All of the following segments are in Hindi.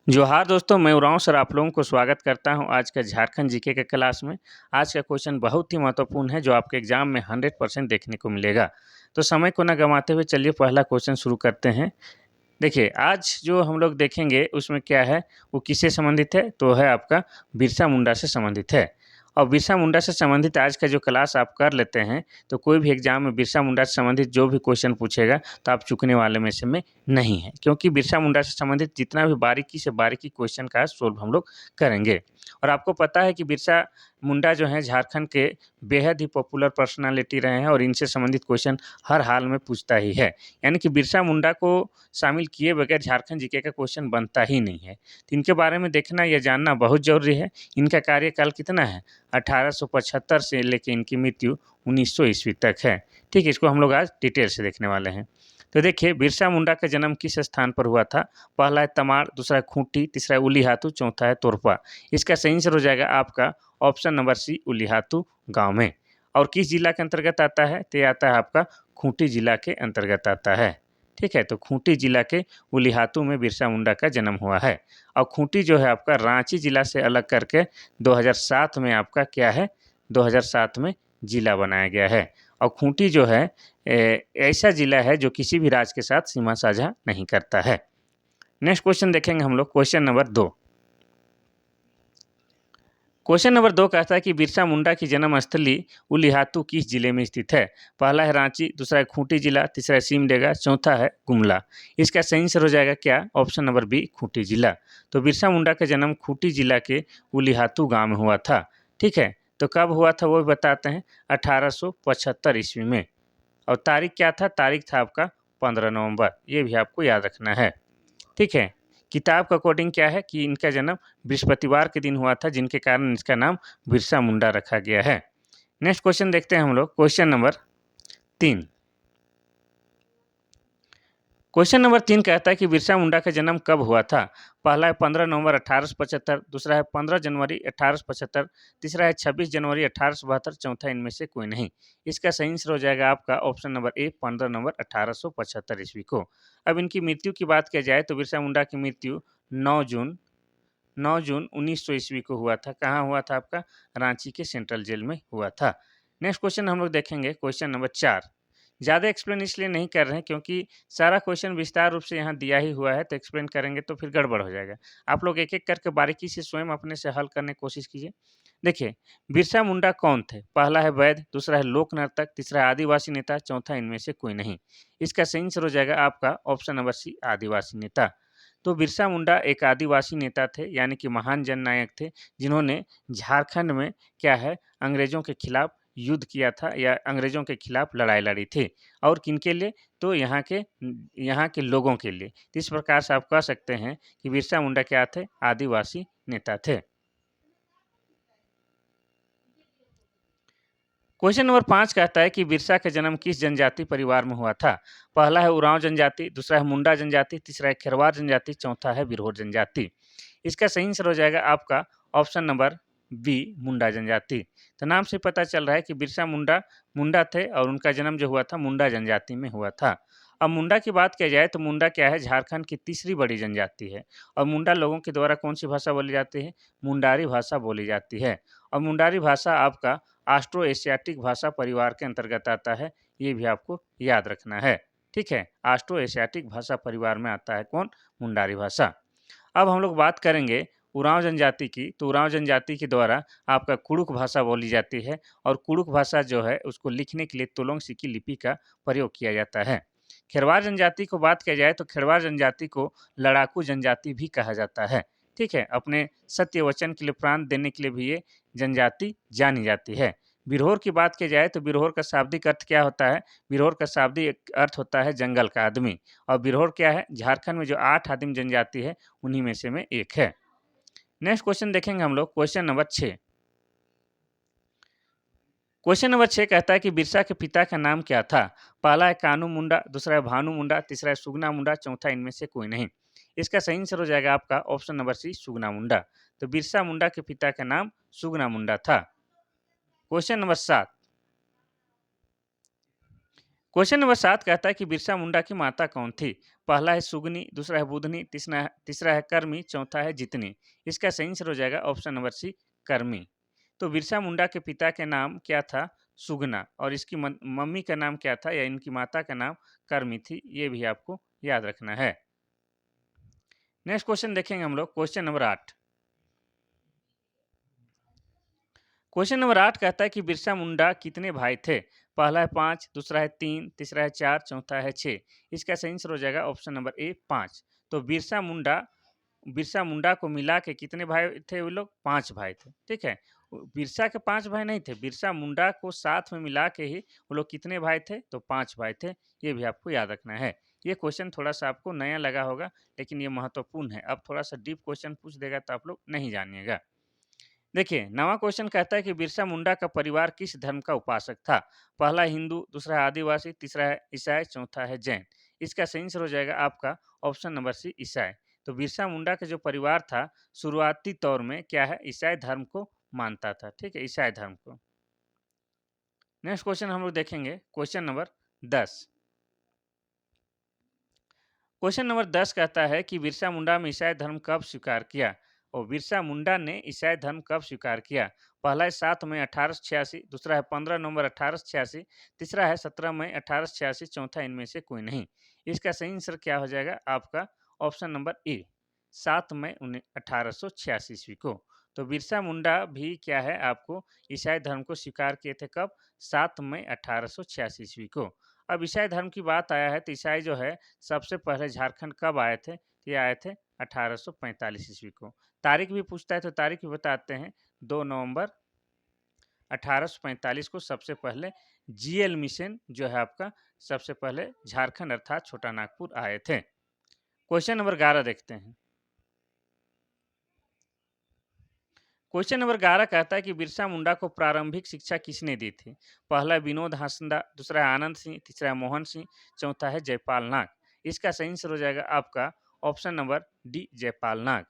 जोहार दोस्तों, मैं उरांव सर आप लोगों को स्वागत करता हूं आज का झारखंड जीके के क्लास में। आज का क्वेश्चन बहुत ही महत्वपूर्ण है जो आपके एग्जाम में 100% देखने को मिलेगा। तो समय को ना गंवाते हुए चलिए पहला क्वेश्चन शुरू करते हैं। देखिए, आज जो हम लोग देखेंगे उसमें क्या है, वो किससे संबंधित है? तो है आपका बिरसा मुंडा से संबंधित है। और बिरसा मुंडा से संबंधित आज का जो क्लास आप कर लेते हैं, तो कोई भी एग्जाम में बिरसा मुंडा से संबंधित जो भी क्वेश्चन पूछेगा, तो आप चूकने वाले में से में नहीं हैं। क्योंकि बिरसा मुंडा से संबंधित जितना भी बारीकी से बारीकी क्वेश्चन का सोल्व हम लोग करेंगे। और आपको पता है कि बिरसा मुंडा जो हैं झारखंड के बेहद ही पॉपुलर पर्सनैलिटी रहे हैं और इनसे संबंधित क्वेश्चन हर हाल में पूछता ही है। यानी कि बिरसा मुंडा को शामिल किए बगैर झारखंड जीके का क्वेश्चन बनता ही नहीं है। तो इनके बारे में देखना या जानना बहुत ज़रूरी है। इनका कार्यकाल कितना है? 1875 से लेके इनकी मृत्यु 1900 ईस्वी तक है। ठीक है, इसको हम लोग आज डिटेल से देखने वाले हैं। तो देखिए, बिरसा मुंडा का जन्म किस स्थान पर हुआ था? पहला है तमाड़, दूसरा है खूंटी, तीसरा है उलीहातू, चौथा है तोरपा। इसका सही आंसर हो जाएगा आपका ऑप्शन नंबर सी, उलीहातू गाँव में। और किस जिला के अंतर्गत आता है? तो ये आता है आपका खूंटी जिला के अंतर्गत आता है। ठीक है, तो खूंटी जिला के उलीहातू में बिरसा मुंडा का जन्म हुआ है। और खूंटी जो है आपका रांची जिला से अलग करके 2007 में आपका क्या है, 2007 में जिला बनाया गया है। और खूंटी जो है ऐसा जिला है जो किसी भी राज्य के साथ सीमा साझा नहीं करता है। नेक्स्ट क्वेश्चन देखेंगे हम लोग, क्वेश्चन नंबर 2। क्वेश्चन नंबर 2 कहता है कि बिरसा मुंडा की जन्मस्थली उलीहातू किस जिले में स्थित है? पहला है रांची, दूसरा है खूंटी जिला, तीसरा है सिमडेगा, चौथा है गुमला। इसका सही आंसर हो जाएगा क्या? ऑप्शन नंबर बी, खूंटी जिला। तो बिरसा मुंडा का जन्म खूंटी जिला के उलीहातू गांव में हुआ था। ठीक है, तो कब हुआ था वो भी बताते हैं, 1875 ईस्वी में। और तारीख क्या था? तारीख था आपका 15 नवंबर। ये भी आपको याद रखना है। ठीक है, किताब के अकॉर्डिंग क्या है कि इनका जन्म बृहस्पतिवार के दिन हुआ था, जिनके कारण इसका नाम बिरसा मुंडा रखा गया है। नेक्स्ट क्वेश्चन देखते हैं हम लोग, क्वेश्चन नंबर 3। क्वेश्चन नंबर 3 कहता है कि बिरसा मुंडा का जन्म कब हुआ था? पहला है 15 नवंबर 1875, दूसरा है 15 जनवरी 1875, तीसरा है 26 जनवरी 1872, चौथा इनमें से कोई नहीं। इसका सही आंसर हो जाएगा आपका ऑप्शन नंबर ए, 15 नवंबर 1875 ईस्वी को। अब इनकी मृत्यु की बात किया जाए तो बिरसा मुंडा की मृत्यु 9 जून 9 जून 1900 ईस्वी को हुआ था। कहाँ हुआ था आपका? रांची के सेंट्रल जेल में हुआ था। नेक्स्ट क्वेश्चन हम लोग देखेंगे, क्वेश्चन नंबर 4। ज़्यादा एक्सप्लेन इसलिए नहीं कर रहे हैं क्योंकि सारा क्वेश्चन विस्तार रूप से यहाँ दिया ही हुआ है, तो एक्सप्लेन करेंगे तो फिर गड़बड़ हो जाएगा। आप लोग एक-एक करके बारीकी से स्वयं अपने से हल करने की कोशिश कीजिए। देखिए, बिरसा मुंडा कौन थे? पहला है वैद्य, दूसरा है लोक नर्तक, तीसरा है आदिवासी नेता, चौथा इनमें से कोई नहीं। इसका सही आंसर हो जाएगा आपका ऑप्शन नंबर सी, आदिवासी नेता। तो बिरसा मुंडा एक आदिवासी नेता थे, यानी कि महान जननायक थे, जिन्होंने झारखंड में क्या है, अंग्रेज़ों के खिलाफ युद्ध किया था या अंग्रेज़ों के खिलाफ लड़ाई लड़ी थी। और किनके लिए? तो यहाँ के लोगों के लिए। तो इस प्रकार से आप कह सकते हैं कि बिरसा मुंडा क्या थे? आदिवासी नेता थे। क्वेश्चन नंबर 5 कहता है कि बिरसा का जन्म किस जनजाति परिवार में हुआ था? पहला है उरांव जनजाति, दूसरा है मुंडा जनजाति, तीसरा है खेरवार जनजाति, चौथा है बिरहोर जनजाति। इसका सही आंसर हो जाएगा आपका ऑप्शन नंबर बी, मुंडा जनजाति। तो नाम से पता चल रहा है कि बिरसा मुंडा मुंडा थे और उनका जन्म जो हुआ था मुंडा जनजाति में हुआ था। अब मुंडा की बात किया जाए तो मुंडा क्या है, झारखंड की तीसरी बड़ी जनजाति है। और मुंडा लोगों के द्वारा कौन सी भाषा बोली जाती है? मुंडारी भाषा बोली जाती है। और मुंडारी भाषा आपका ऑस्ट्रो एशियाटिक भाषा परिवार के अंतर्गत आता है, ये भी आपको याद रखना है। ठीक है, ऑस्ट्रो एशियाटिक भाषा परिवार में आता है कौन? मुंडारी भाषा। अब हम लोग बात करेंगे उरांव जनजाति की, तो उरांव जनजाति के द्वारा आपका कुड़ुक भाषा बोली जाती है। और कुड़ुक भाषा जो है उसको लिखने के लिए तोलोंग सिक्की लिपि का प्रयोग किया जाता है। खेरवार जनजाति को बात किया जाए तो खेरवार जनजाति को लड़ाकू जनजाति भी कहा जाता है। ठीक है, अपने सत्य वचन के लिए प्राण देने के लिए भी ये जनजाति जानी जाती है। बिरहोर की बात की जाए तो बिरहोर का शाब्दिक अर्थ क्या होता है? बिरहोर का शाब्दिक अर्थ होता है जंगल का आदमी। और बिरहोर क्या है? झारखंड में जो 8 आदिम जनजाति है उन्हीं में से में एक है। नेक्स्ट क्वेश्चन देखेंगे हम लोग, क्वेश्चन नंबर 6। क्वेश्चन नंबर 6 कहता है कि बिरसा के पिता का नाम क्या था? पहला है कानू मुंडा, दूसरा है भानु मुंडा, तीसरा है सुगना मुंडा, चौथा इनमें से कोई नहीं। इसका सही आंसर हो जाएगा आपका ऑप्शन नंबर सी, सुगना मुंडा। तो बिरसा मुंडा के पिता का नाम सुगना मुंडा था। Question number 7। क्वेश्चन नंबर 7 कहता है कि बिरसा मुंडा की माता कौन थी? पहला है सुगनी, दूसरा है बुधनी, तीसरा है कर्मी, चौथा है जितनी। इसका सही आंसर हो जाएगा ऑप्शन नंबर सी, कर्मी। तो बिरसा मुंडा के पिता के नाम क्या था? सुगना। और इसकी मम्मी का नाम क्या था या इनकी माता का नाम कर्मी थी। ये भी आपको याद रखना है। नेक्स्ट क्वेश्चन देखेंगे हम लोग, क्वेश्चन नंबर 8। क्वेश्चन नंबर 8 कहता है कि बिरसा मुंडा कितने भाई थे? पहला है 5, दूसरा है 3, तीसरा है 4, चौथा है 6। इसका सही आंसर हो जाएगा ऑप्शन नंबर ए, 5। तो बिरसा मुंडा को मिला के कितने भाई थे? वो लोग 5 भाई थे। ठीक है, बिरसा के 5 भाई नहीं थे, बिरसा मुंडा को साथ में मिला के ही वो लोग कितने भाई थे? तो 5 भाई थे। ये भी आपको याद रखना है। ये क्वेश्चन थोड़ा सा आपको नया लगा होगा, लेकिन ये महत्वपूर्ण है। अब थोड़ा सा डीप क्वेश्चन पूछ देगा तो आप लोग नहीं जानिएगा। देखिए, नवा क्वेश्चन कहता है कि बिरसा मुंडा का परिवार किस धर्म का उपासक था? पहला हिंदू, दूसरा है आदिवासी, तीसरा है ईसाई, चौथा है जैन। इसका सही आंसर हो जाएगा आपका ऑप्शन नंबर सी, ईसाई। तो बिरसा मुंडा का जो परिवार था, शुरुआती तौर में क्या है? ईसाई धर्म को मानता था। ठीक है, ईसाई धर्म को। नेक्स्ट क्वेश्चन हम लोग देखेंगे, क्वेश्चन नंबर 10। क्वेश्चन नंबर 10 कहता है कि बिरसा मुंडा में ईसाई धर्म कब स्वीकार किया? और बिरसा मुंडा ने ईसाई धर्म कब स्वीकार किया? पहला है 7 मई 1886, दूसरा है 15 नवंबर 1886, तीसरा है 17 मई 1886, चौथा इनमें से कोई नहीं। इसका सही आंसर क्या हो जाएगा आपका? ऑप्शन नंबर ए, 7 मई 1886 ईस्वी को। तो बिरसा मुंडा भी क्या है आपको ईसाई धर्म को स्वीकार किए थे कब? 7 मई 1886 ईस्वी को। अब ईसाई धर्म की बात आया है तो ईसाई जो है सबसे पहले झारखंड कब आए थे? ये आए थे 1845 ईस्वी को। तारीख भी पूछता है तो तारीख भी बताते हैं। 2 नवंबर 1845 को सबसे पहले जीएल मिशन जो है आपका सबसे पहले झारखंड अर्थात छोटा नागपुर आए थे। क्वेश्चन नंबर 11 देखते हैं। क्वेश्चन नंबर 11 कहता है कि बिरसा मुंडा को प्रारंभिक शिक्षा किसने दी थी? पहला है विनोद हांसदा, दूसरा है आनंद सिंह, तीसरा है मोहन सिंह, चौथा है जयपाल नाग। इसका सही आंसर हो जाएगा आपका ऑप्शन नंबर डी, जयपाल नाग।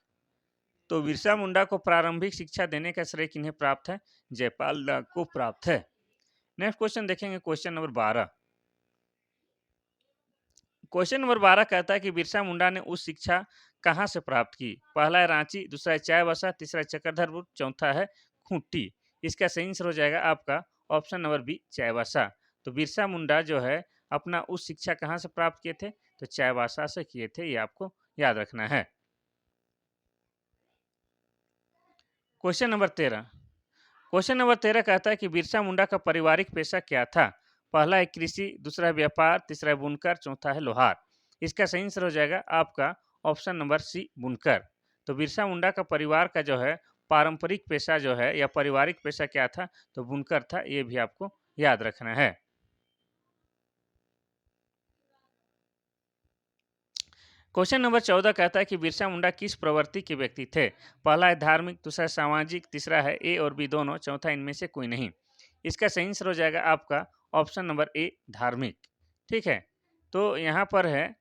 तो बिरसा मुंडा को प्रारंभिक शिक्षा देने का श्रेय किन्हें प्राप्त है? जयपाल नाग को प्राप्त है। नेक्स्ट क्वेश्चन देखेंगे, क्वेश्चन नंबर 12। क्वेश्चन नंबर 12 कहता है कि बिरसा मुंडा ने उच्च शिक्षा कहाँ से प्राप्त की? पहला है रांची, दूसरा है चाईबासा, तीसरा है चक्रधरपुर, चौथा है खूंटी। इसका सही आंसर हो जाएगा आपका ऑप्शन नंबर बी, चाईबासा। तो बिरसा मुंडा जो है अपना उच्च शिक्षा कहाँ से प्राप्त किए थे? तो चाईबासा से किए थे। ये आपको याद रखना है। Question number 13। क्वेश्चन नंबर 13 कहता है कि बिरसा मुंडा का पारिवारिक पेशा क्या था? पहला है कृषि, दूसरा है व्यापार, तीसरा है बुनकर, चौथा है लोहार। इसका सही आंसर हो जाएगा आपका ऑप्शन नंबर सी, बुनकर। तो बिरसा मुंडा का परिवार का जो है पारंपरिक पेशा जो है या पारिवारिक पेशा क्या था? तो बुनकर था। ये भी आपको याद रखना है। क्वेश्चन नंबर 14 कहता है कि बिरसा मुंडा किस प्रवृत्ति के व्यक्ति थे? पहला है धार्मिक, दूसरा है सामाजिक, तीसरा है ए और बी दोनों, चौथा इनमें से कोई नहीं। इसका सही आंसर हो जाएगा आपका ऑप्शन नंबर ए, धार्मिक। ठीक है, तो यहाँ पर है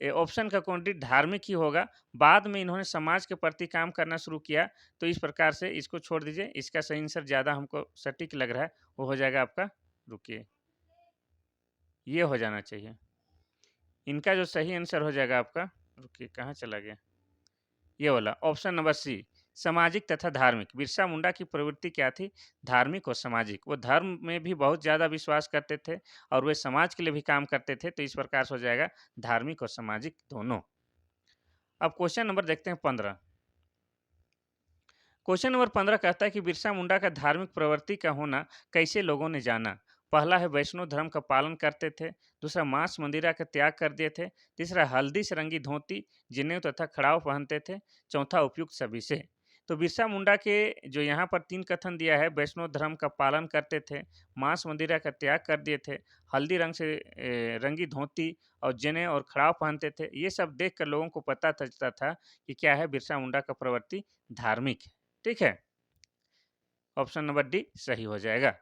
ऑप्शन का क्वांटिटी धार्मिक ही होगा। बाद में इन्होंने समाज के प्रति काम करना शुरू किया, तो इस प्रकार से इसको छोड़ दीजिए। इसका सही आंसर ज़्यादा हमको सटीक लग रहा है, वो हो जाएगा आपका, रुकिए, ये हो जाना चाहिए। इनका जो सही आंसर हो जाएगा आपका, रुकिए कहाँ चला गया, ये वाला ऑप्शन नंबर सी, सामाजिक तथा धार्मिक। बिरसा मुंडा की प्रवृत्ति क्या थी? धार्मिक और सामाजिक। वो धर्म में भी बहुत ज़्यादा विश्वास करते थे और वे समाज के लिए भी काम करते थे। तो इस प्रकार से हो जाएगा धार्मिक और सामाजिक दोनों। अब क्वेश्चन नंबर देखते हैं 15। क्वेश्चन नंबर 15 कहता है कि बिरसा मुंडा का धार्मिक प्रवृत्ति का होना कैसे लोगों ने जाना? पहला है वैष्णव धर्म का पालन करते थे, दूसरा मांस मंदिरा का त्याग कर दिए थे, तीसरा हल्दी से रंगी धोती, जनेऊ तथा खड़ाव पहनते थे, चौथा उपयुक्त सभी से। तो बिरसा मुंडा के जो यहाँ पर 3 कथन दिया है, वैष्णव धर्म का पालन करते थे, मांस मंदिरा का त्याग कर दिए थे, हल्दी रंग से रंगी धोती और जनेऊ और खड़ाव पहनते थे। ये सब देख कर लोगों को पता चलता था कि क्या है, बिरसा मुंडा का प्रवृत्ति धार्मिक है। ठीक है, ऑप्शन नंबर डी सही हो जाएगा।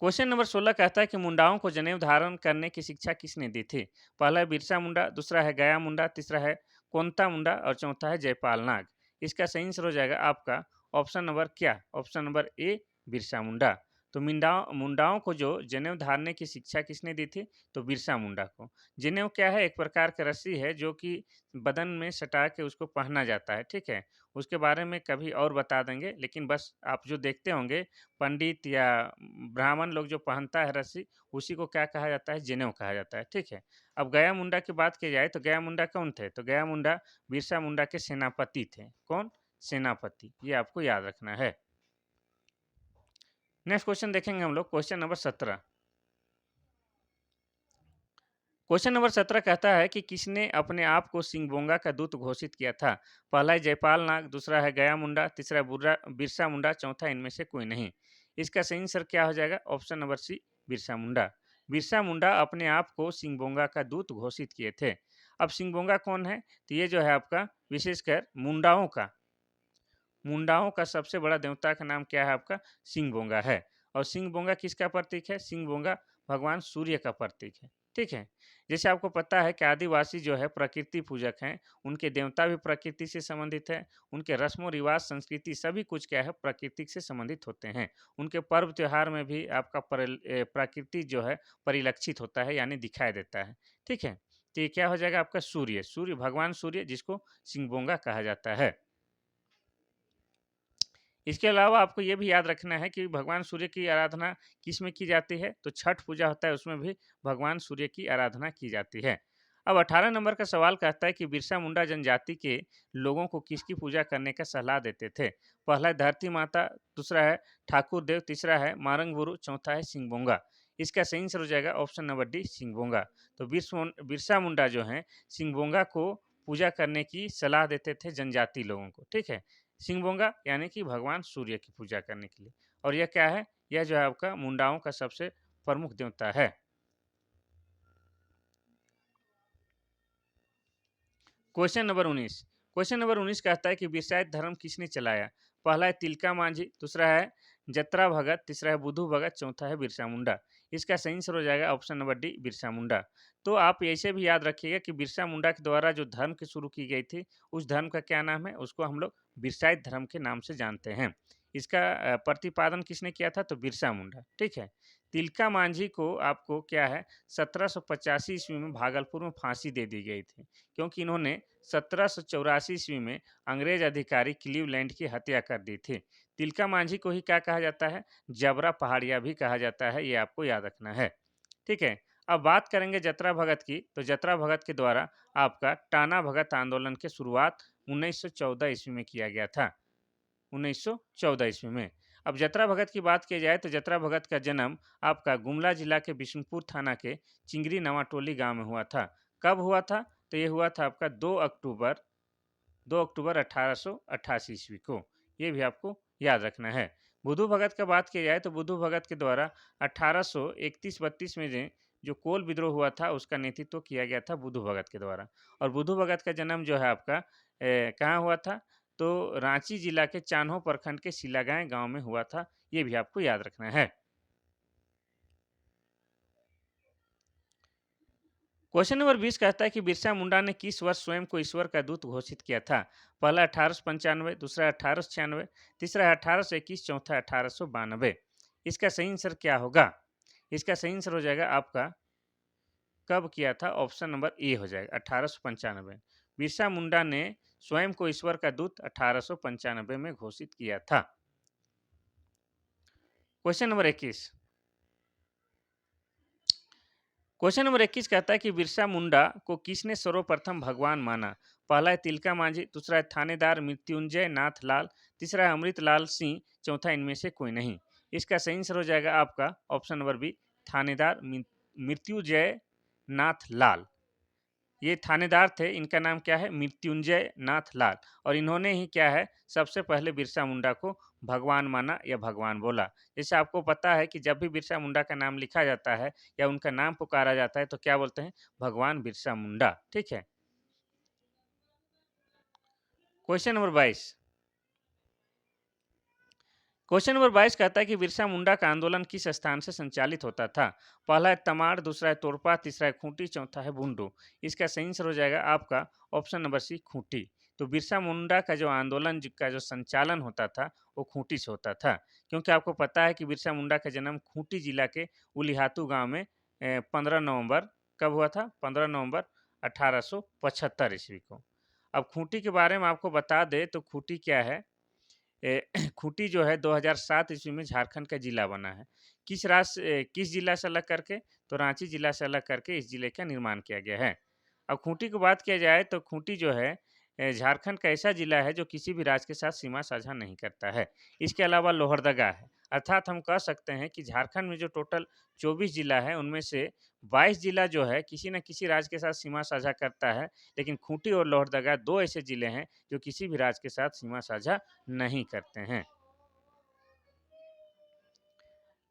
क्वेश्चन नंबर 16 कहता है कि मुंडाओं को जनेऊ धारण करने की शिक्षा किसने दी थी? पहला है बिरसा मुंडा, दूसरा है गया मुंडा, तीसरा है कोंता मुंडा और चौथा है जयपाल नाग। इसका सही आंसर हो जाएगा आपका ऑप्शन नंबर क्या? ऑप्शन नंबर ए, बिरसा मुंडा। तो मुंडाओं को जो जनेऊ धारने की शिक्षा किसने दी थी? तो बिरसा मुंडा को। जनेऊ क्या है? एक प्रकार का रस्सी है जो कि बदन में सटा के उसको पहना जाता है, ठीक है? उसके बारे में कभी और बता देंगे, लेकिन बस आप जो देखते होंगे पंडित या ब्राह्मण लोग जो पहनता है रस्सी, उसी को क्या कहा जाता है? जनेऊ कहा जाता है, ठीक है? अब गया मुंडा की बात की जाए तो गया मुंडा कौन थे? तो गया मुंडा बिरसा मुंडा के सेनापति थे। कौन? सेनापति। ये आपको याद रखना है। नेक्स्ट क्वेश्चन देखेंगे हम लोग, क्वेश्चन नंबर 17। क्वेश्चन नंबर 17 कहता है कि किसने अपने आप को सिंगबोंगा का दूत घोषित किया था? पहला है जयपाल नाग, दूसरा है गया मुंडा, तीसरा है बिरसा मुंडा, चौथा इनमें से कोई नहीं। इसका सही आंसर क्या हो जाएगा? ऑप्शन नंबर सी, बिरसा मुंडा। बिरसा मुंडा अपने आप को सिंगबोंगा का दूत घोषित किए थे। अब सिंगबोंगा कौन है? तो ये जो है आपका विशेषकर मुंडाओं का सबसे बड़ा देवता का नाम क्या है? आपका सिंगबोंगा है। और सिंगबोंगा किसका प्रतीक है? सिंगबोंगा भगवान सूर्य का प्रतीक है, ठीक है? जैसे आपको पता है कि आदिवासी जो है प्रकृति पूजक हैं, उनके देवता भी प्रकृति से संबंधित है, उनके रस्मों रिवाज संस्कृति सभी कुछ क्या है? प्रकृति से संबंधित होते हैं। उनके पर्व त्योहार में भी आपका प्रकृति जो है परिलक्षित होता है, यानी दिखाई देता है, ठीक है? तो ये क्या हो जाएगा आपका? सूर्य भगवान सूर्य, जिसको सिंगबोंगा कहा जाता है। इसके अलावा आपको ये भी याद रखना है कि भगवान सूर्य की आराधना किस में की जाती है? तो छठ पूजा होता है, उसमें भी भगवान सूर्य की आराधना की जाती है। अब 18 नंबर का सवाल कहता है कि बिरसा मुंडा जनजाति के लोगों को किसकी पूजा करने का सलाह देते थे? पहला है धरती माता, दूसरा है ठाकुर देव, तीसरा है मारंग गुरु, चौथा है सिंगबोंगा। इसका सही आंसर हो जाएगा ऑप्शन नंबर डी, सिंगबोंगा। तो बिरसा मुंडा जो है सिंगबोंगा को पूजा करने की सलाह देते थे जनजाति लोगों को, ठीक है? सिंगबोंगा यानी कि भगवान सूर्य की पूजा करने के लिए। और यह क्या है? यह जो है आपका मुंडाओं का सबसे प्रमुख देवता है। क्वेश्चन नंबर 19 कहता है कि बिरसाइत धर्म किसने चलाया? पहला है तिलका मांझी, दूसरा है जत्रा भगत, तीसरा है बुधू भगत, चौथा है बिरसा मुंडा। इसका सही आंसर हो जाएगा option number D, Birsa Munda. तो आप ऐसे भी याद रखिएगा कि बिरसा मुंडा के द्वारा जो धर्म की शुरू की गई थी, उस धर्म का क्या नाम है? उसको हम लोग बिरसाइत धर्म के नाम से जानते हैं। इसका प्रतिपादन किसने किया था? तो बिरसा मुंडा, ठीक है? तिलका मांझी को आपको क्या है 1785 ईस्वी में भागलपुर में फांसी दे दी गई थी, क्योंकि इन्होंने 1784 ईस्वी में अंग्रेज अधिकारी क्लीवलैंड की हत्या कर दी थी। तिलका मांझी को ही क्या कहा जाता है? जबरा पहाड़िया भी कहा जाता है, ये आपको याद रखना है, ठीक है? अब बात करेंगे जत्रा भगत की, तो जत्रा भगत के द्वारा आपका टाना भगत आंदोलन की शुरुआत 1914 ईस्वी में किया गया था। 1914 ईस्वी में। अब जत्रा भगत की बात की जाए तो जत्रा भगत का जन्म आपका गुमला जिला के बिशुनपुर थाना के चिंगरी नवाटोली गांव में हुआ था। कब हुआ था? तो ये हुआ था आपका 2 अक्टूबर 1888 ईस्वी को। ये भी आपको याद रखना है। बुद्धू भगत का बात की जाए तो बुद्धू भगत के द्वारा 1831-32 में जो कोल विद्रोह हुआ था, उसका नेतृत्व किया गया था बुद्धू भगत के द्वारा। और बुद्धू भगत का जन्म जो है आपका कहाँ हुआ था? तो रांची जिला के चान्हो प्रखंड के सिलागांव गांव में हुआ था। ये भी आपको याद रखना है। क्वेश्चन नंबर 20 कहता है कि बिरसा मुंडा ने किस वर्ष स्वयं को ईश्वर का दूत घोषित किया था? पहला 1895, दूसरा 1896, तीसरा है 1821, चौथा 1892। इसका सही आंसर क्या होगा? इसका सही आंसर हो जाएगा आपका कब किया था? ऑप्शन नंबर ए हो जाएगा 1895। बिरसा मुंडा ने स्वयं को ईश्वर का दूत 1895 में घोषित किया था। Question number 21। क्वेश्चन नंबर 21 कहता है कि बिरसा मुंडा को किसने सर्वप्रथम भगवान माना? पहला है तिलका मांझी, दूसरा है थानेदार मृत्युंजय नाथ लाल, तीसरा है अमृत लाल सिंह, चौथा इनमें से कोई नहीं। इसका सही आंसर हो जाएगा आपका ऑप्शन नंबर बी, थानेदार मृत्युंजय नाथ लाल। ये थानेदार थे, इनका नाम क्या है? मृत्युंजय नाथ लाल। और इन्होंने ही क्या है सबसे पहले बिरसा मुंडा को भगवान माना या भगवान बोला। जैसे आपको पता है कि जब भी बिरसा मुंडा का नाम लिखा जाता है या उनका नाम पुकारा जाता है तो क्या बोलते हैं? भगवान बिरसा मुंडा, ठीक है? Question number 22। क्वेश्चन नंबर 22 कहता है कि बिरसा मुंडा का आंदोलन किस स्थान से संचालित होता था? पहला है तमाड़, दूसरा है तोरपा, तीसरा है खूंटी, चौथा है बुंडू। इसका सही आंसर हो जाएगा आपका ऑप्शन नंबर सी, खूंटी। तो बिरसा मुंडा का जो आंदोलन का जो संचालन होता था वो खूंटी से होता था, क्योंकि आपको पता है कि बिरसा मुंडा का जन्म खूंटी जिला के उलिहातू गांव में 15 नवंबर कब हुआ था? 15 नवंबर 1875 ईस्वी को। अब खूंटी के बारे में आपको बता दें तो खूंटी क्या है? खूंटी जो है 2007 ईस्वी में झारखंड का जिला बना है। किस जिला से अलग करके? तो रांची जिला से अलग करके इस जिले का निर्माण किया गया है। अब खूंटी की बात किया जाए तो खूंटी जो है झारखंड का ऐसा जिला है जो किसी भी राज्य के साथ सीमा साझा नहीं करता है। इसके अलावा लोहरदगा है, अर्थात हम कह सकते हैं कि झारखंड में जो टोटल 24 जिला है उनमें से 22 जिला जो है किसी न किसी राज्य के साथ सीमा साझा करता है, लेकिन खूंटी और लोहरदगा 2 ऐसे जिले हैं जो किसी भी राज्य के साथ सीमा साझा नहीं करते हैं।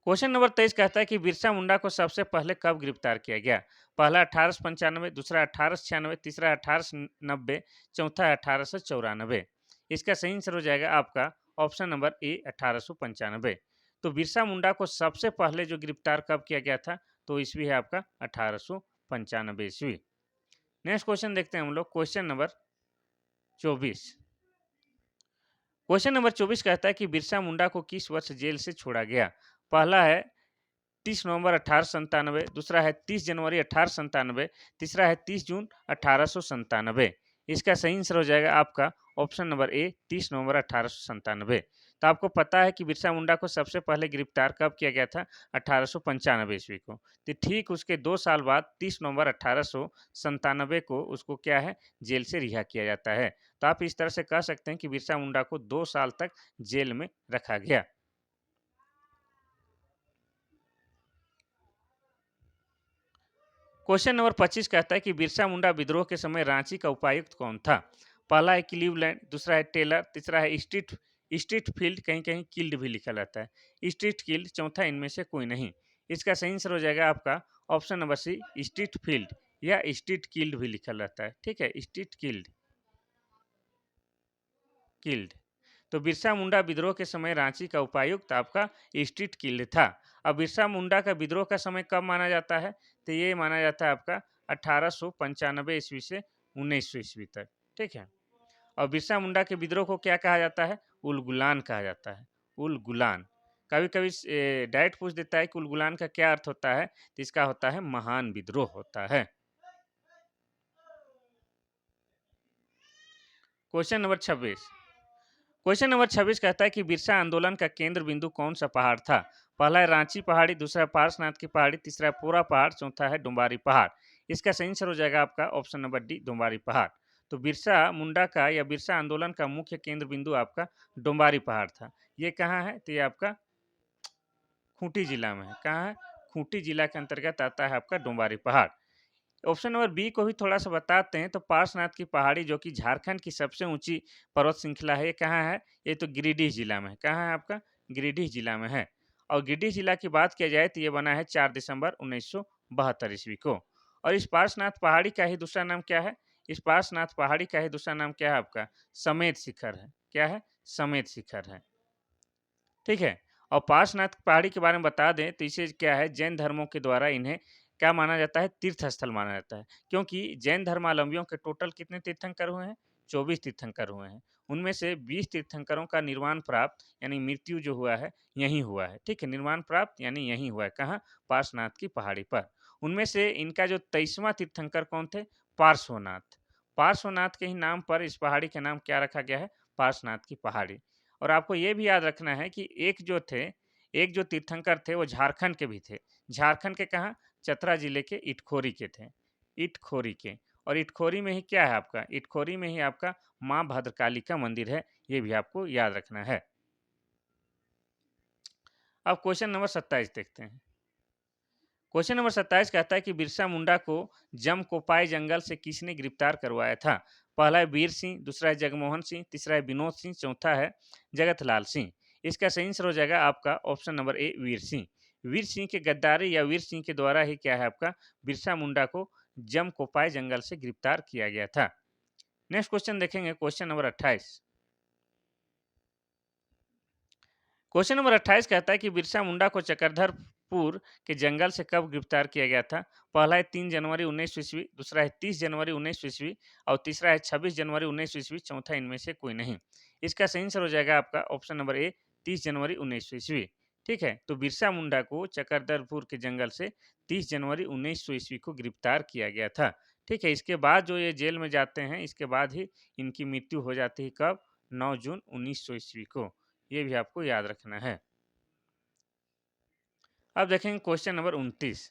क्वेश्चन नंबर 23 कहता है कि बिरसा मुंडा को सबसे पहले कब गिरफ्तार किया गया? पहला 1895, दूसरा 1896, तीसरा 1890, चौथा 1894। इसका सही आंसर हो जाएगा आपका ऑप्शन नंबर ए 1895। तो बिरसा मुंडा को सबसे पहले जो गिरफ्तार कब किया गया था? तो ईस्वी है आपका 1895 ईस्वी। नेक्स्ट क्वेश्चन देखते हैं हम लोग, क्वेश्चन नंबर 24। क्वेश्चन नंबर 24 कहता है कि बिरसा मुंडा को किस वर्ष जेल से छोड़ा गया? पहला है 30 नवंबर 1897, दूसरा है 30 जनवरी 1897, तीसरा है 30 जून 1897। इसका सही आंसर हो जाएगा आपका ऑप्शन नंबर ए 30 नवंबर 1897। तो आपको पता है कि बिरसा मुंडा को सबसे पहले गिरफ्तार कब किया गया था? 1895 ईस्वी को। तो ठीक उसके 2 साल बाद 30 नवंबर 1897 को उसको क्या है, जेल से रिहा किया जाता है। तो आप इस तरह से कह सकते हैं कि बिरसा मुंडा को 2 साल तक जेल में रखा गया। क्वेश्चन नंबर 25 कहता है कि बिरसा मुंडा विद्रोह के समय रांची का उपायुक्त कौन था? पहला है क्लीवलैंड, दूसरा है टेलर, तीसरा है स्ट्रीट स्ट्रीट फील्ड, कहीं कहीं किल्ड भी लिखा रहता है, स्ट्रीट किल्ड, चौथा इनमें से कोई नहीं। इसका सही आंसर हो जाएगा आपका option number C street field, या स्ट्रीट किल्ड भी लिखा रहता है। ठीक है, स्ट्रीट किल्ड किल्ड। तो बिरसा मुंडा विद्रोह के समय रांची का उपायुक्त आपका स्ट्रीट किल्ड था। अब बिरसा मुंडा का विद्रोह का समय कब माना जाता है? तो ये माना जाता है आपका 1895 ईस्वी से 1900 ईस्वी तक। ठीक है। और बिरसा मुंडा के विद्रोह को क्या कहा जाता है? उलगुलान कहा जाता है। उलगुलान। कभी कभी डायरेक्ट पूछ देता है कि उलगुलान का क्या अर्थ होता है, तो इसका होता है महान विद्रोह होता है। Question number 26। क्वेश्चन नंबर 26 कहता है कि बिरसा आंदोलन का केंद्र बिंदु कौन सा पहाड़ था? पहला है रांची पहाड़ी, दूसरा है पार्श्वनाथ की पहाड़ी, तीसरा है पोरा पहाड़, चौथा है डुम्बारी पहाड़। इसका सही आंसर हो जाएगा आपका ऑप्शन नंबर डी डुम्बारी पहाड़। तो बिरसा मुंडा का या बिरसा आंदोलन का मुख्य केंद्र बिंदु आपका डुम्बारी पहाड़ था। ये कहाँ है? तो ये आपका खूंटी जिला में है। कहाँ है? खूंटी जिला के अंतर्गत आता है आपका डुम्बारी पहाड़। ऑप्शन नंबर बी को भी थोड़ा सा बताते हैं तो पार्श्वनाथ की पहाड़ी जो कि झारखंड की सबसे ऊंची पर्वत श्रृंखला है, ये कहाँ है? ये तो गिरिडीह जिला में है। कहाँ है आपका? गिरिडीह जिला में है। और गिरिडीह जिला की बात किया जाए तो ये बना है 4 दिसंबर 1972 ईस्वी को। और इस पार्श्वनाथ पहाड़ी का ही दूसरा नाम क्या है? इस पार्श्वनाथ पहाड़ी का ही दूसरा नाम क्या है आपका? समेत शिखर है। क्या है? समेत शिखर है। ठीक है। और पार्श्वनाथ पहाड़ी के बारे में बता दें तो इसे क्या है, जैन धर्मों के द्वारा इन्हें क्या माना जाता है? तीर्थ स्थल माना जाता है, क्योंकि जैन धर्मावलंबियों के टोटल कितने तीर्थंकर हुए हैं? 24 तीर्थंकर हुए हैं। उनमें से 20 तीर्थंकरों का निर्वाण प्राप्त यानी मृत्यु जो हुआ है यहीं हुआ है। ठीक है, निर्वाण प्राप्त यानी यहीं हुआ है। कहाँ? पार्श्वनाथ की पहाड़ी पर। उनमें से इनका जो 23वां तीर्थंकर कौन थे? पार्श्वनाथ। पार्श्वनाथ के ही नाम पर इस पहाड़ी का नाम क्या रखा गया है? पार्श्वनाथ की पहाड़ी। और आपको ये भी याद रखना है कि एक जो तीर्थंकर थे वो झारखंड के भी थे। झारखंड के कहाँ? चतरा जिले के इटखोरी के थे। इटखोरी के। और इटखोरी में ही क्या है आपका? इटखोरी में ही आपका माँ भद्रकाली का मंदिर है। ये भी आपको याद रखना है। अब क्वेश्चन नंबर 27 देखते हैं। क्वेश्चन नंबर 27 कहता है कि बिरसा मुंडा को जमकोपाई जंगल से किसने गिरफ्तार करवाया था? पहला है वीर सिंह, दूसरा है जगमोहन सिंह, तीसरा है विनोद सिंह, चौथा है जगतलाल सिंह। इसका सही आंसर हो जाएगा आपका ऑप्शन नंबर ए वीर सिंह। वीर सिंह के गद्दारी या वीर सिंह के द्वारा ही क्या है आपका बिरसा मुंडा को जमकोपाई जंगल से गिरफ्तार किया गया था। नेक्स्ट क्वेश्चन देखेंगे, क्वेश्चन नंबर 28। क्वेश्चन नंबर 28 कहता है कि बिरसा मुंडा को चक्रधर पुर के जंगल से कब गिरफ्तार किया गया था? पहला है 3 जनवरी 1900 ईस्वी, दूसरा है 30 जनवरी 1900 ईस्वी और तीसरा है 26 जनवरी 1900 ईस्वी, चौथा इनमें से कोई नहीं। इसका सही आंसर हो जाएगा आपका ऑप्शन नंबर ए 30 जनवरी 1900 ईस्वी। ठीक है, तो बिरसा मुंडा को चकरदरपुर के जंगल से 30 जनवरी 1900 ईस्वी को गिरफ्तार किया गया था। ठीक है, इसके बाद जो ये जेल में जाते हैं, इसके बाद ही इनकी मृत्यु हो जाती है कब? 9 जून 1900 ईस्वी को। ये भी आपको याद रखना है। अब देखेंगे क्वेश्चन नंबर 29।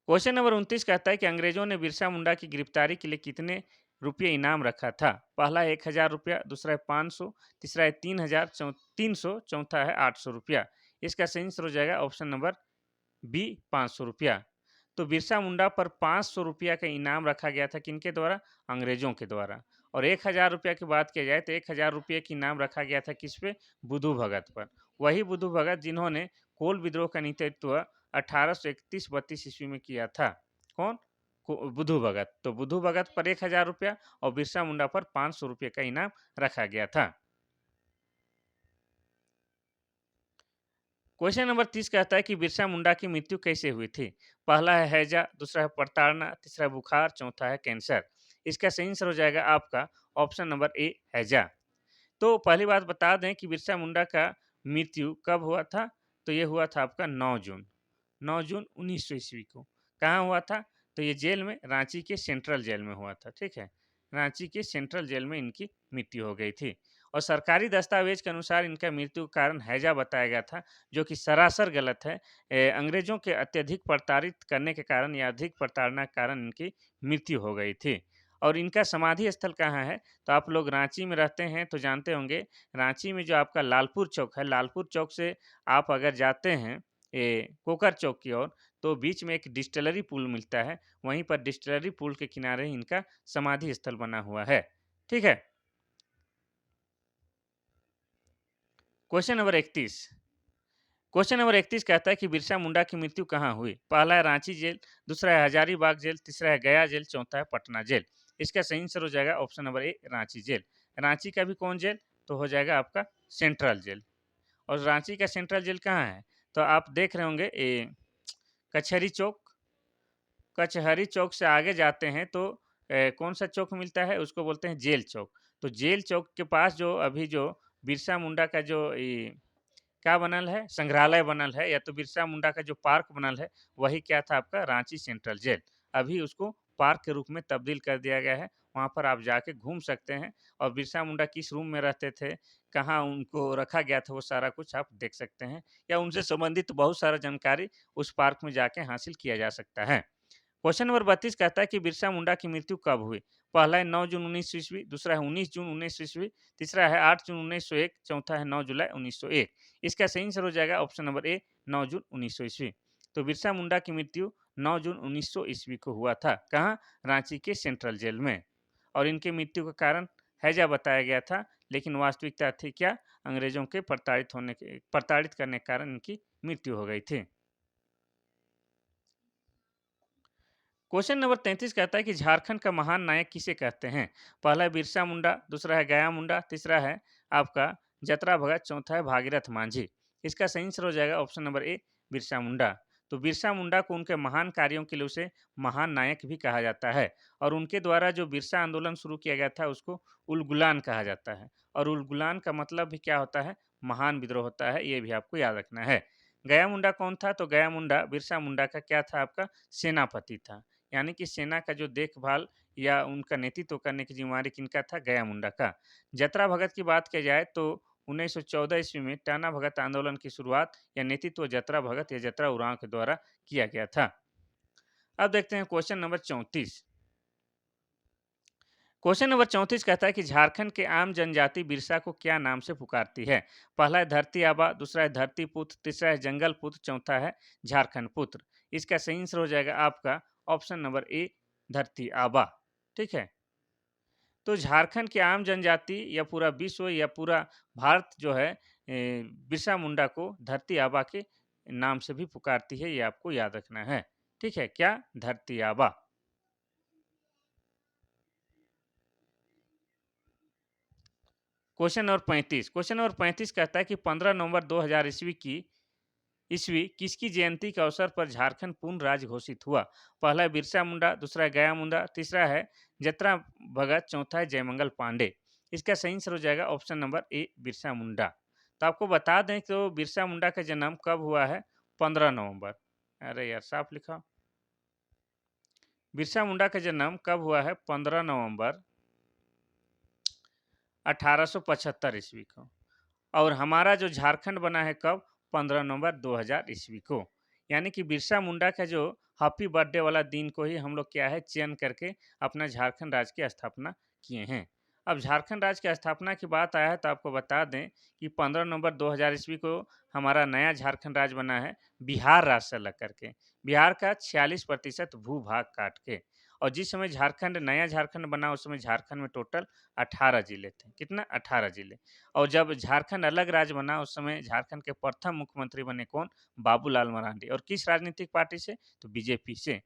क्वेश्चन नंबर 29 कहता है कि अंग्रेजों ने बिरसा मुंडा की गिरफ्तारी के लिए कितने रुपये इनाम रखा था? पहला है 1000 रुपया, दूसरा है 500, तीसरा है 3000, 300, चौथा है 800 रुपया। इसका सही आंसर हो जाएगा ऑप्शन नंबर बी 500 रुपया। तो बिरसा मुंडा पर 500 रुपया का इनाम रखा गया था, किनके द्वारा? अंग्रेजों के द्वारा। और 1000 रुपया की बात की जाए तो 1000 रुपये की इनाम रखा गया था किस पे? बुधु भगत पर। वही बुधु भगत जिन्होंने कोल विद्रोह का नेतृत्व 1831-32 ईस्वी में किया था। कौन? बुधु भगत। तो बुधु भगत पर 1000 रुपया और बिरसा मुंडा पर 500 रुपये का इनाम रखा गया था। क्वेश्चन नंबर 30 कहता है कि बिरसा मुंडा की मृत्यु कैसे हुई थी? पहला है हैजा, दूसरा है प्रताड़ना, तीसरा है बुखार, चौथा है कैंसर। इसका सही आंसर हो जाएगा आपका ऑप्शन नंबर ए हैजा। तो पहली बात बता दें कि बिरसा मुंडा का मृत्यु कब हुआ था? तो ये हुआ था आपका 9 जून 9 जून 1900 ईस्वी को। कहाँ हुआ था? तो ये जेल में, रांची के सेंट्रल जेल में हुआ था। ठीक है, रांची के सेंट्रल जेल में इनकी मृत्यु हो गई थी। और सरकारी दस्तावेज के अनुसार इनका मृत्यु का कारण हैजा बताया गया था, जो कि सरासर गलत है। अंग्रेजों के अत्यधिक प्रताड़ित करने के कारण या अधिक प्रताड़ना के कारण इनकी मृत्यु हो गई थी। और इनका समाधि स्थल कहाँ है? तो आप लोग रांची में रहते हैं तो जानते होंगे, रांची में जो आपका लालपुर चौक है, लालपुर चौक से आप अगर जाते हैं कोकर चौक की ओर, तो बीच में एक डिस्टिलरी पुल मिलता है। वहीं पर डिस्टिलरी पुल के किनारे इनका समाधि स्थल बना हुआ है। ठीक है, क्वेश्चन नंबर 31। क्वेश्चन नंबर 31 कहता है कि बिरसा मुंडा की मृत्यु कहाँ हुई? पहला है रांची जेल, दूसरा है हजारीबाग जेल, तीसरा है गया जेल, चौथा है पटना जेल। इसका सही आंसर हो जाएगा option number A Ranchi jail. Ranchi का भी कौन जेल? तो हो जाएगा आपका सेंट्रल जेल। और रांची का सेंट्रल जेल कहाँ है? तो आप देख रहे होंगे कचहरी चौक। कचहरी चौक से आगे जाते हैं तो कौन सा चौक मिलता है? उसको बोलते हैं जेल चौक। तो जेल चौक के पास जो अभी जो बिरसा मुंडा का जो क्या बनल है? संग्रहालय बनल है, या तो बिरसा मुंडा का जो पार्क बनल है, वही क्या था आपका? Ranchi central jail. अभी उसको पार्क के रूप में तब्दील कर दिया गया है। वहाँ पर आप जाके घूम सकते हैं और बिरसा मुंडा किस रूम में रहते थे, कहाँ उनको रखा गया था, वो सारा कुछ आप देख सकते हैं, या उनसे संबंधित बहुत सारा जानकारी उस पार्क में जाके हासिल किया जा सकता है। क्वेश्चन नंबर 32 कहता है कि बिरसा मुंडा की मृत्यु कब हुई? पहला है 9 जून 1900 ईस्वी, दूसरा है 19 जून 1900 ईस्वी, तीसरा है 8 जून 1901, चौथा है 9 जुलाई 1901। इसका सही आंसर हो जाएगा ऑप्शन नंबर ए 9 जून 1900 ईस्वी। तो बिरसा मुंडा की मृत्यु 9 जून 1900 ईस्वी को हुआ था। कहाँ? रांची के सेंट्रल जेल में। और इनकी मृत्यु का कारण हैजा बताया गया था, लेकिन वास्तविकता थी क्या? अंग्रेजों के प्रताड़ित करने के कारण इनकी मृत्यु हो गई थी। क्वेश्चन नंबर 33 कहता है कि झारखंड का महान नायक किसे कहते हैं? पहला है बिरसा मुंडा, दूसरा है गया मुंडा, तीसरा है आपका जतरा भगत, चौथा है भागीरथ मांझी। इसका सही आंसर हो जाएगा ऑप्शन नंबर ए बिरसा मुंडा। तो बिरसा मुंडा को उनके महान कार्यों के लिए उसे महान नायक भी कहा जाता है। और उनके द्वारा जो बिरसा आंदोलन शुरू किया गया था उसको उलगुलान कहा जाता है। और उलगुलान का मतलब भी क्या होता है? महान विद्रोह होता है, ये भी आपको याद रखना है। गया मुंडा कौन था? तो गया मुंडा बिरसा मुंडा का क्या था? आपका सेनापति था। यानी कि सेना का जो देखभाल या उनका नेतृत्व करने की जिम्मेदारी किनका था? गया मुंडा का। जतरा भगत की बात की जाए तो 1914 ईस्वी में टाना भगत आंदोलन की शुरुआत या नेतृत्व जतरा भगत या जतरा उरांव के द्वारा किया गया था। अब देखते हैं क्वेश्चन नंबर 34। क्वेश्चन नंबर 34 कहता है कि झारखंड के आम जनजाति बिरसा को क्या नाम से पुकारती है? पहला है धरती आबा, दूसरा है धरती पुत्र, तीसरा है जंगल पुत्र, चौथा है झारखंड पुत्र। इसका सही आंसर हो जाएगा आपका ऑप्शन नंबर ए धरती आबा। ठीक है, तो झारखंड के आम जनजाति या पूरा विश्व या पूरा भारत जो है बिरसा मुंडा को धरती आबा के नाम से भी पुकारती है, ये आपको याद रखना है। ठीक है, क्या? धरती आबा। क्वेश्चन नंबर 35 कहता है कि 15 नवंबर 2000 ईस्वी की ईस्वी किसकी जयंती के अवसर पर झारखंड पूर्ण राज्य घोषित हुआ? पहला है बिरसा मुंडा, दूसरा है गया मुंडा, तीसरा है जतरा भगत, चौथा है जयमंगल पांडे। इसका सही आंसर हो जाएगा ऑप्शन नंबर ए बिरसा मुंडा। तो आपको बता दें कि बिरसा मुंडा का जन्म कब हुआ है? 15 नवंबर। अरे यार साफ लिखा। बिरसा मुंडा का जन्म कब हुआ है? 15 नवंबर 1875 ईस्वी को। और हमारा जो झारखंड बना है कब? 15 नवंबर 2000 ईस्वी को। यानी कि बिरसा मुंडा का जो हैप्पी बर्थडे वाला दिन को ही हम लोग क्या है चयन करके अपना झारखंड राज्य की स्थापना किए हैं। अब झारखंड राज्य की स्थापना की बात आया है तो आपको बता दें कि 15 नवंबर 2000 ईस्वी को हमारा नया झारखंड राज्य बना है बिहार राज्य से अलग करके। बिहार का 46% भूभाग काट के। और जिस समय झारखंड नया झारखंड बना उस समय झारखंड में टोटल 18 जिले थे। कितना? 18 जिले। और जब झारखंड अलग राज्य बना उस समय झारखंड के प्रथम मुख्यमंत्री बने कौन? बाबूलाल मरांडी। और किस राजनीतिक पार्टी से? तो बीजेपी से।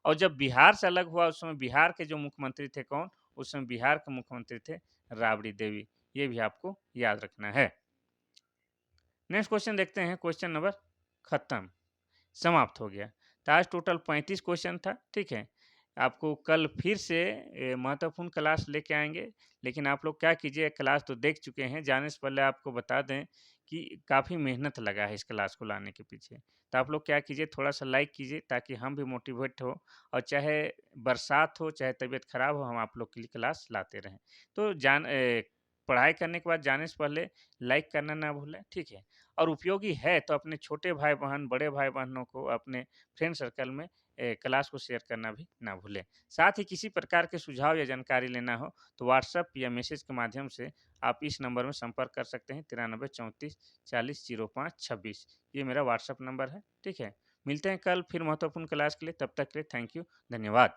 और जब बिहार से अलग हुआ उस समय बिहार के जो मुख्यमंत्री थे कौन? उस समय बिहार के मुख्यमंत्री थे राबड़ी देवी। ये भी आपको याद रखना है। नेक्स्ट क्वेश्चन देखते हैं। क्वेश्चन नंबर खत्म, समाप्त हो गया। तो आज टोटल 35 क्वेश्चन था। ठीक है, आपको कल फिर से महत्वपूर्ण क्लास लेके आएंगे। लेकिन आप लोग क्या कीजिए, क्लास तो देख चुके हैं, जाने से पहले आपको बता दें कि काफ़ी मेहनत लगा है इस क्लास को लाने के पीछे। तो आप लोग क्या कीजिए, थोड़ा सा लाइक कीजिए ताकि हम भी मोटिवेट हो। और चाहे बरसात हो चाहे तबीयत खराब हो, हम आप लोग के लिए क्लास लाते रहें। तो पढ़ाई करने के बाद जाने से पहले लाइक करना ना भूलें। ठीक है, और उपयोगी है तो अपने छोटे भाई बहन, बड़े भाई बहनों को अपने फ्रेंड सर्कल में क्लास को शेयर करना भी ना भूलें। साथ ही किसी प्रकार के सुझाव या जानकारी लेना हो तो व्हाट्सएप या मैसेज के माध्यम से आप इस नंबर में संपर्क कर सकते हैं 93 34 40 05 26। ये मेरा व्हाट्सएप नंबर है। ठीक है, मिलते हैं कल फिर महत्वपूर्ण क्लास के लिए। तब तक के लिए थैंक यू, धन्यवाद।